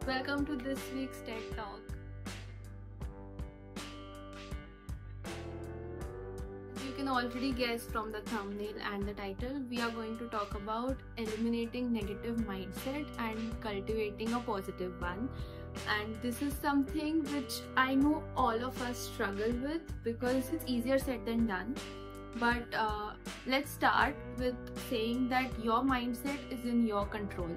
Welcome to this week's TED Talk. As you can already guess from the thumbnail and the title, we are going to talk about eliminating negative mindset and cultivating a positive one. And this is something which I know all of us struggle with because it's easier said than done. But let's start with saying that your mindset is in your control.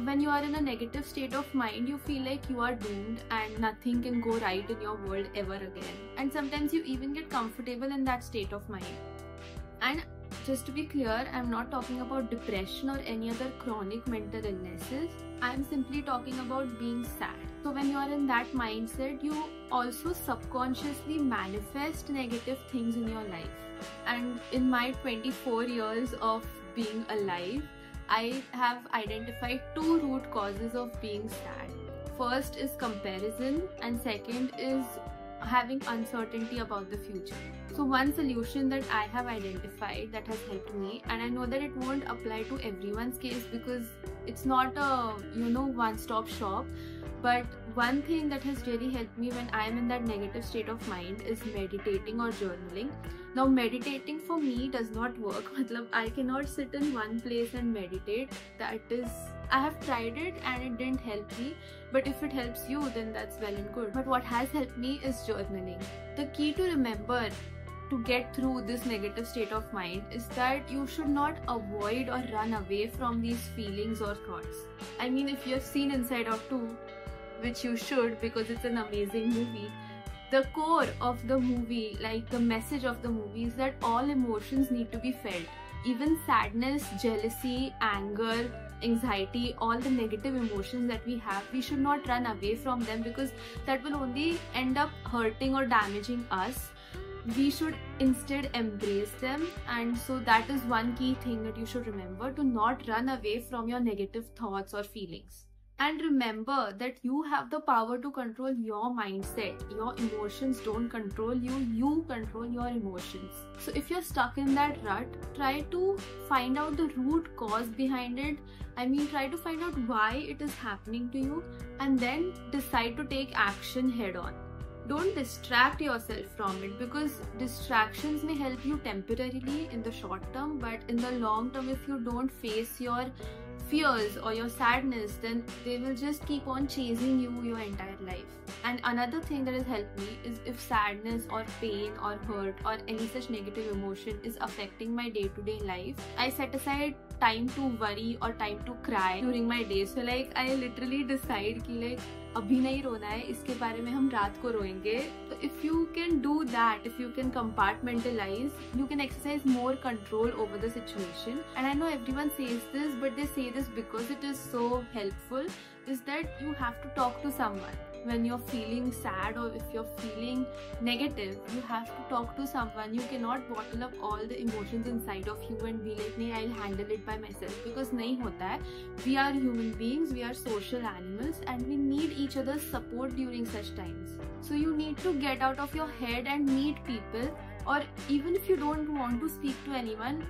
When you are in a negative state of mind, you feel like you are doomed and nothing can go right in your world ever again. And sometimes you even get comfortable in that state of mind. And just to be clear, I'm not talking about depression or any other chronic mental illnesses. I'm simply talking about being sad. So when you are in that mindset, you also subconsciously manifest negative things in your life. And in my 24 years of being alive, I have identified two root causes of being sad. First is comparison, and second is having uncertainty about the future. So one solution that I have identified that has helped me, and I know that it won't apply to everyone's case because it's not a one-stop shop, but one thing that has really helped me when I am in that negative state of mind is meditating or journaling. Now meditating for me does not work. I cannot sit in one place and meditate. I have tried it and it didn't help me, but if it helps you, then that's well and good. But what has helped me is journaling. The key to remember to get through this negative state of mind is that you should not avoid or run away from these feelings or thoughts. I mean, if you have seen Inside Out 2, which you should because it's an amazing movie, the core of the movie, like the message of the movie, is that all emotions need to be felt. Even sadness, jealousy, anger, anxiety, all the negative emotions that we have, we should not run away from them because that will only end up hurting or damaging us. We should instead embrace them, and so that is one key thing that you should remember, to not run away from your negative thoughts or feelings. And remember that you have the power to control your mindset. Your emotions don't control you, you control your emotions. So if you're stuck in that rut, try to find out the root cause behind it. Try to find out why it is happening to you and then decide to take action head on. Don't distract yourself from it because distractions may help you temporarily in the short term, but in the long term, if you don't face your fears or your sadness, then they will just keep on chasing you your entire life. And another thing that has helped me is if sadness or pain or hurt or any such negative emotion is affecting my day-to-day life, I set aside time to worry or time to cry during my day. So I literally decide कि अभी नहीं रोना है, इसके बारे में हम रात को रोएंगे. So if you can do that, if you can compartmentalize, you can exercise more control over the situation. And I know everyone says this, but they say this because it is so helpful, is that you have to talk to someone. When you're feeling sad or if you're feeling negative, you have to talk to someone. You cannot bottle up all the emotions inside of you and be like, "Nee, I'll handle it by myself," because nahi hota hai. We are human beings, we are social animals, and we need each other's support during such times. So you need to get out of your head and meet people. Or even if you don't want to speak to anyone,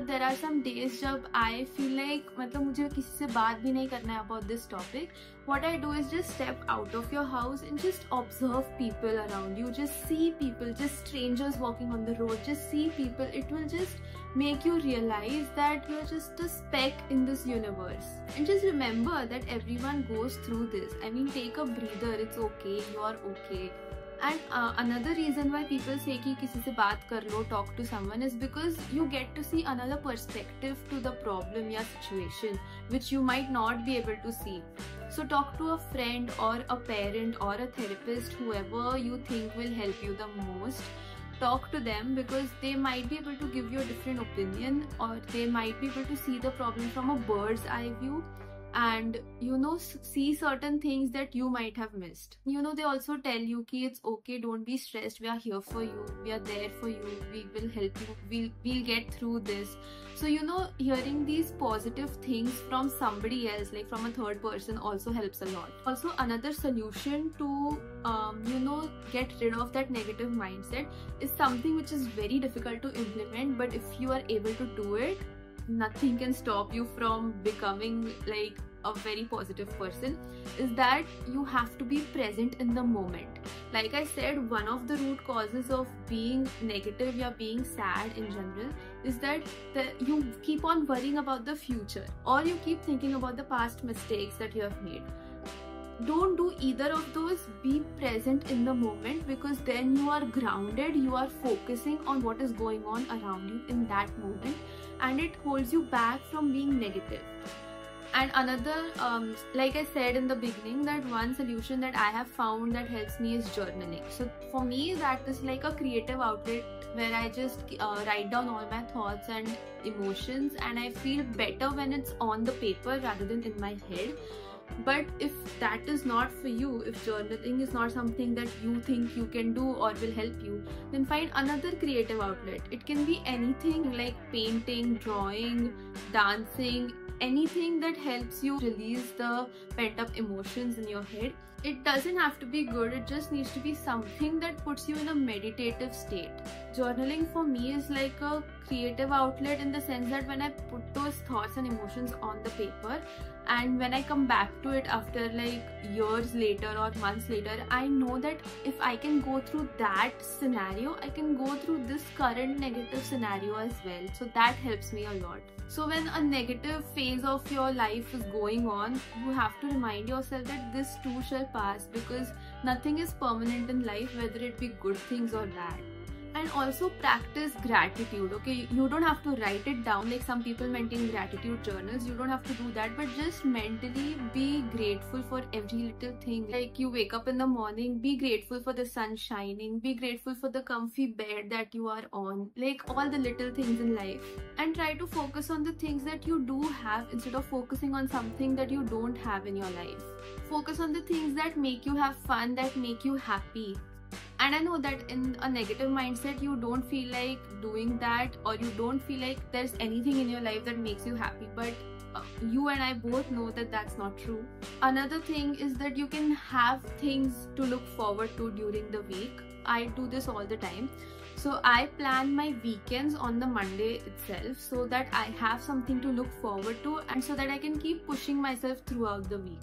there are some days जब I feel like मुझे किसी से बात भी नहीं करना है about this topic. What I do is just step out of your house and just observe people around you. Just see people, just strangers walking on the road. Just see people. It will just make you realize that you're just a speck in this universe. And just remember that everyone goes through this. Take a breather. It's okay. You're okay. And another reason why people say कि किसी से बात कर लो, talk to someone, is because you get to see another perspective to the problem या situation which you might not be able to see. So talk to a friend or a parent or a therapist, whoever you think will help you the most. Talk to them because they might be able to give you a different opinion, or they might be able to see the problem from a bird's eye view and see certain things that you might have missed. They also tell you ki it's okay, don't be stressed, we are here for you, we are there for you, we will help you, we'll get through this. So hearing these positive things from somebody else, like from a third person, also helps a lot. Also, another solution to get rid of that negative mindset is something which is very difficult to implement, but if you are able to do it, nothing can stop you from becoming a very positive person, is that you have to be present in the moment. Like I said, one of the root causes of being negative or being sad in general is that you keep on worrying about the future, or you keep thinking about the past mistakes that you have made. Don't do either of those. Be present in the moment, because then you are grounded, you are focusing on what is going on around you in that moment, and it holds you back from being negative. And another, like I said in the beginning, that one solution that I have found that helps me is journaling. So for me, that is like a creative outlet where I just write down all my thoughts and emotions, and I feel better when it's on the paper rather than in my head. But if that is not for you, if journaling is not something that you think you can do or will help you, then find another creative outlet. It can be anything like painting, drawing, dancing, anything that helps you release the pent-up emotions in your head. It doesn't have to be good, it just needs to be something that puts you in a meditative state. Journaling for me is like a creative outlet in the sense that when I put those thoughts and emotions on the paper, and when I come back to it after like years later or months later, I know that if I can go through that scenario, I can go through this current negative scenario as well. So that helps me a lot. So when a negative phase of your life is going on, you have to remind yourself that this too shall pass, because nothing is permanent in life, whether it be good things or bad. And also practice gratitude. Okay, you don't have to write it down like some people maintain gratitude journals. You don't have to do that, but just mentally be grateful for every little thing. Like you wake up in the morning, be grateful for the sun shining, be grateful for the comfy bed that you are on, like all the little things in life. And try to focus on the things that you do have instead of focusing on something that you don't have in your life. Focus on the things that make you have fun, that make you happy. And I know that in a negative mindset, you don't feel like doing that, or you don't feel like there's anything in your life that makes you happy. But you and I both know that that's not true. Another thing is that you can have things to look forward to during the week. I do this all the time. So I plan my weekends on the Monday itself so that I have something to look forward to, and so that I can keep pushing myself throughout the week.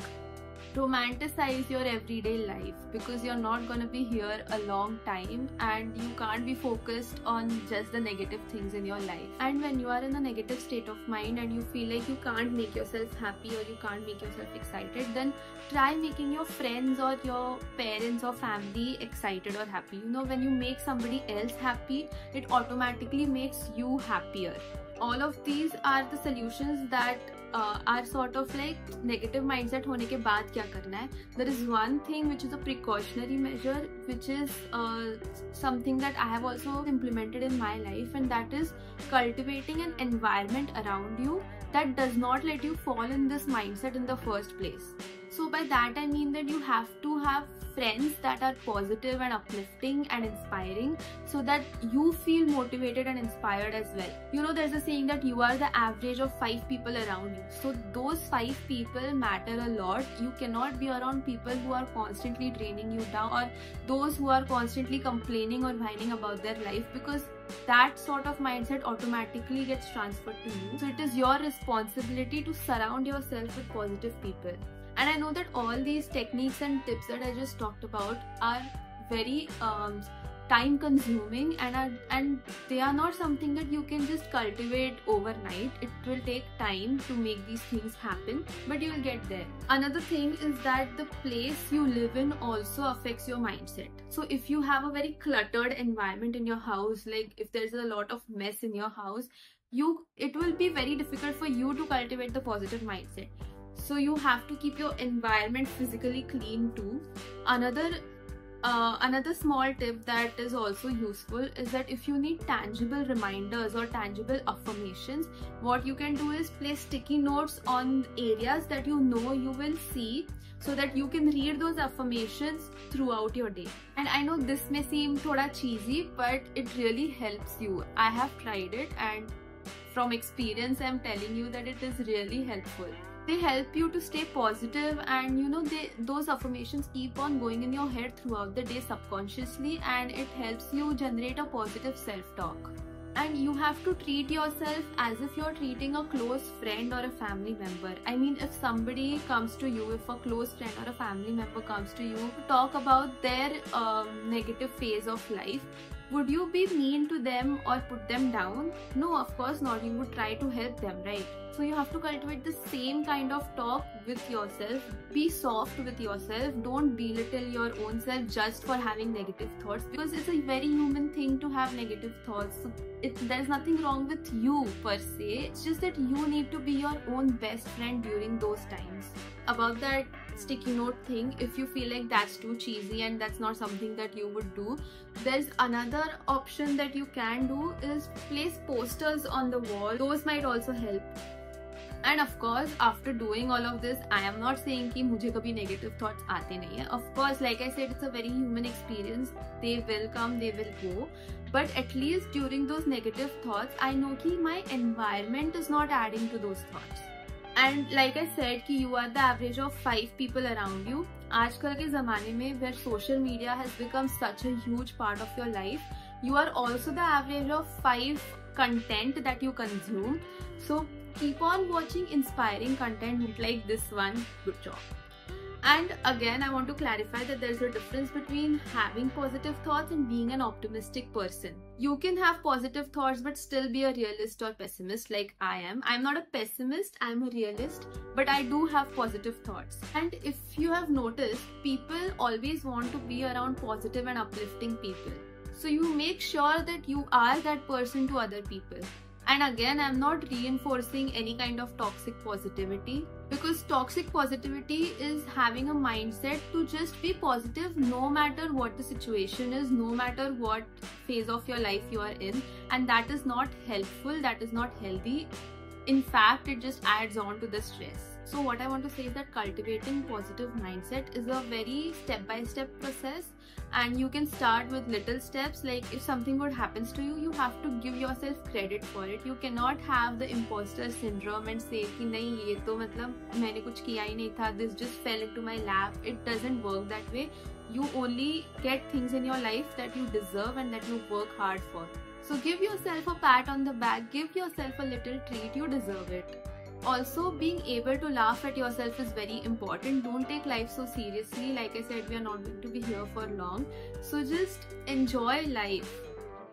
Romanticize your everyday life, because you're not going to be here a long time and you can't be focused on just the negative things in your life. And when you are in a negative state of mind and you feel like you can't make yourself happy or you can't make yourself excited, then try making your friends or your parents or family excited or happy. You know, when you make somebody else happy, it automatically makes you happier. All of these are the solutions that are sort of like negative mindset hone ke baad kya karna hai. There is one thing which is a precautionary measure, which is something that I have also implemented in my life, and that is cultivating an environment around you that does not let you fall in this mindset in the first place. So by that I mean that you have to have friends that are positive and uplifting and inspiring, so that you feel motivated and inspired as well. You know, there's a saying that you are the average of 5 people around you. So those 5 people matter a lot. You cannot be around people who are constantly draining you down, or those who are constantly complaining or whining about their life, because that sort of mindset automatically gets transferred to you. So it is your responsibility to surround yourself with positive people. And I know that all these techniques and tips that I just talked about are very time consuming, and they are not something that you can just cultivate overnight. It will take time to make these things happen, but you will get there. Another thing is that the place you live in also affects your mindset. So if you have a very cluttered environment in your house, like if there's a lot of mess in your house, it will be very difficult for you to cultivate the positive mindset. So you have to keep your environment physically clean too. Another small tip that is also useful is that if you need tangible reminders or tangible affirmations, what you can do is place sticky notes on areas that you know you will see, so that you can read those affirmations throughout your day. And I know this may seem thoda cheesy, but it really helps you. I have tried it, and from experience I'm telling you that it is really helpful. They help you to stay positive, and you know, those affirmations keep on going in your head throughout the day subconsciously, and it helps you generate a positive self-talk. and you have to treat yourself as if you're treating a close friend or a family member. I mean, if somebody comes to you, if a close friend or a family member comes to you to talk about their negative phase of life, would you be mean to them or put them down? No, of course not. You would try to help them, right? So you have to cultivate the same kind of talk with yourself. Be soft with yourself. Don't belittle your own self just for having negative thoughts, because it's a very human thing to have negative thoughts. So there's nothing wrong with you per se. It's just that you need to be your own best friend during those times. About that sticky note thing, if you feel like that's too cheesy and that's not something that you would do, there's another option that you can do is place posters on the wall. Those might also help. And of course, after doing all of this, I am not saying कि मुझे कभी negative thoughts आते नहीं हैं. Of course, like I said, it's a very human experience. They will come, they will go. But at least during those negative thoughts, I know कि my environment is not adding to those thoughts. And like I said कि you are the average of 5 people around you. आजकल के ज़माने में where social media has become such a huge part of your life, you are also the average of 5 content that you consume. So keep on watching inspiring content like this one. Good job. And again, I want to clarify that there's a difference between having positive thoughts and being an optimistic person. You can have positive thoughts but still be a realist or pessimist like I am. I'm not a pessimist, I'm a realist, but I do have positive thoughts. And if you have noticed, people always want to be around positive and uplifting people. So you make sure that you are that person to other people. And again, I'm not reinforcing any kind of toxic positivity, because toxic positivity is having a mindset to just be positive no matter what the situation is, no matter what phase of your life you are in, and that is not helpful, that is not healthy. In fact, it just adds on to the stress. So what I want to say is that cultivating positive mindset is a very step-by-step process, and you can start with little steps. Like if something good happens to you, you have to give yourself credit for it. You cannot have the imposter syndrome and say कि नहीं ये तो मतलब मैंने कुछ किया ही नहीं था, this just fell into my lap. It doesn't work that way. You only get things in your life that you deserve and that you work hard for. So give yourself a pat on the back, give yourself a little treat, you deserve it. Also, being able to laugh at yourself is very important. Don't take life so seriously. Like I said, we are not going to be here for long. So just enjoy life.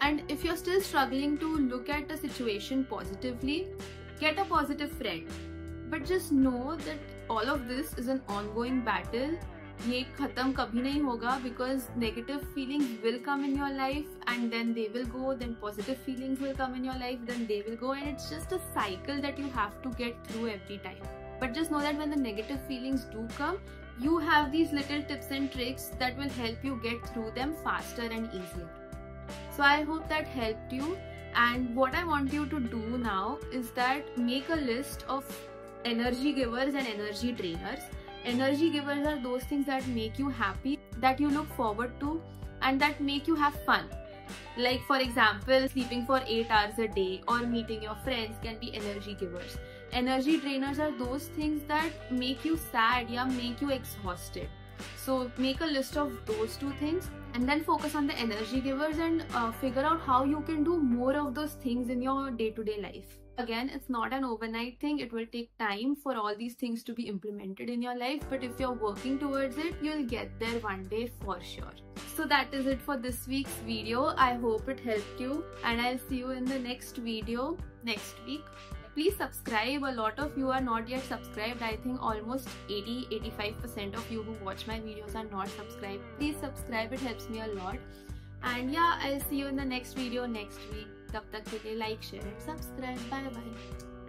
And if you're still struggling to look at the situation positively, get a positive friend. But just know that all of this is an ongoing battle. ये खत्म कभी नहीं होगा, because negative feelings will come in your life and then they will go, then positive feelings will come in your life, then they will go, and it's just a cycle that you have to get through every time. But just know that when the negative feelings do come, you have these little tips and tricks that will help you get through them faster and easier. So I hope that helped you, and what I want you to do now is that make a list of energy givers and energy drainers. Energy givers are those things that make you happy, that you look forward to, and that make you have fun. Like for example, sleeping for 8 hours a day or meeting your friends can be energy givers. Energy drainers are those things that make you sad or make you exhausted. So make a list of those two things and then focus on the energy givers and figure out how you can do more of those things in your day-to-day life. Again, it's not an overnight thing. It will take time for all these things to be implemented in your life. But if you're working towards it, you'll get there one day for sure. So that is it for this week's video. I hope it helped you, and I'll see you in the next video next week. Please subscribe. A lot of you are not yet subscribed. I think almost 80-85% of you who watch my videos are not subscribed. Please subscribe. It helps me a lot. And yeah, I'll see you in the next video next week. तब तक के लिए like, share and subscribe. Bye bye.